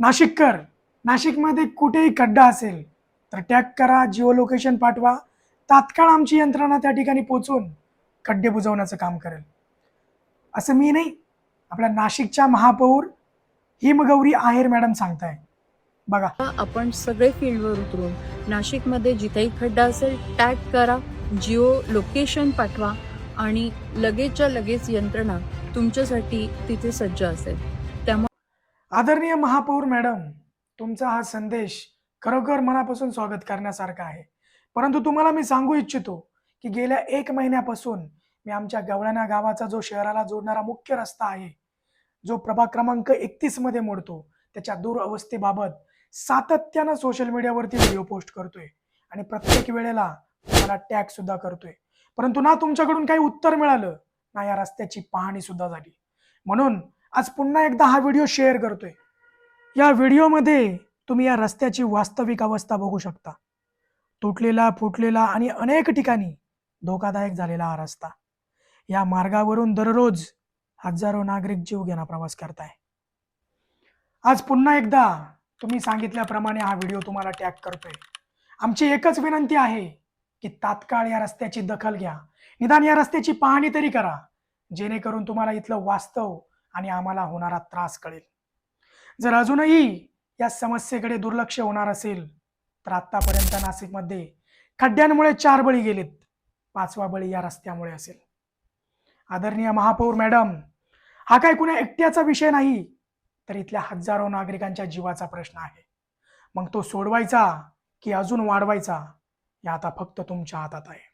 नाशिककर, नाशिकमध्ये कुठेही खड्डा असेल तर टॅग करा, जिओ लोकेशन पाठवा. तात्काळ आमची यंत्रणा त्या ठिकाणी पोहोचून खड्डे बुजवण्याचं काम करेल. असं मी नाही, आपल्या नाशिकच्या महापौर हिमगौरी आहेर मॅडम सांगताय. बघा, आपण सगळे फील्डवर उतरून नाशिकमध्ये जिथेही खड्डा असेल टॅग करा, जिओ लोकेशन पाठवा आणि लगेचच्या लगेच यंत्रणा तुमच्यासाठी तिथे सज्ज असेल. त्यामुळे आदरणीय महापौर मॅडम, तुमचा हा संदेश खरोखर मनापासून स्वागत करण्यासारखा आहे. परंतु तुम्हाला मी सांगू इच्छितो की गेल्या 1 महिन्यापासून मी आमच्या गवळणा गावाचा जो शहराला जोडणारा मुख्य रस्ता आहे, जो प्रभाग क्रमांक 31 मध्ये मोडतो, त्याच्या दुरवस्थेबाबत सातत्यानं सोशल मीडियावरती व्हिडिओ पोस्ट करतोय आणि प्रत्येक वेळेला मला टॅग सुद्धा करतोय. परंतु ना तुमच्याकडून काही उत्तर मिळालं, ना या रस्त्याची पाहणी सुद्धा झाली. म्हणून आज पुन्हा एकदा हा व्हिडिओ शेअर करतोय. या व्हिडिओमध्ये तुम्ही या रस्त्याची वास्तविक अवस्था बघू शकता. तुटलेला, फुटलेला आणि अनेक ठिकाणी धोकादायक झालेला हा रस्ता. या मार्गावरून दररोज हजारो नागरिक जीव घेणा प्रवास करताय. आज पुन्हा एकदा तुम्ही सांगितल्याप्रमाणे हा व्हिडिओ तुम्हाला टॅग करतोय. आमची एकच विनंती आहे की तात्काळ या रस्त्याची दखल घ्या, निदान या रस्त्याची पाहणी तरी करा, जेणेकरून तुम्हाला इथलं वास्तव आणि आम्हाला होणारा त्रास कळेल. जर अजूनही या समस्येकडे दुर्लक्ष होणार असेल तर आतापर्यंत नाशिकमध्ये खड्ड्यांमुळे 4 बळी गेलेत, 5वा बळी या रस्त्यामुळे असेल. आदरणीय महापौर मॅडम, हा काय कुणा एकट्याचा विषय नाही, तर इथल्या हजारो नागरिकांच्या जीवाचा प्रश्न आहे. मग तो सोडवायचा की अजून वाढवायचा, हे आता फक्त तुमच्या हातात आहे.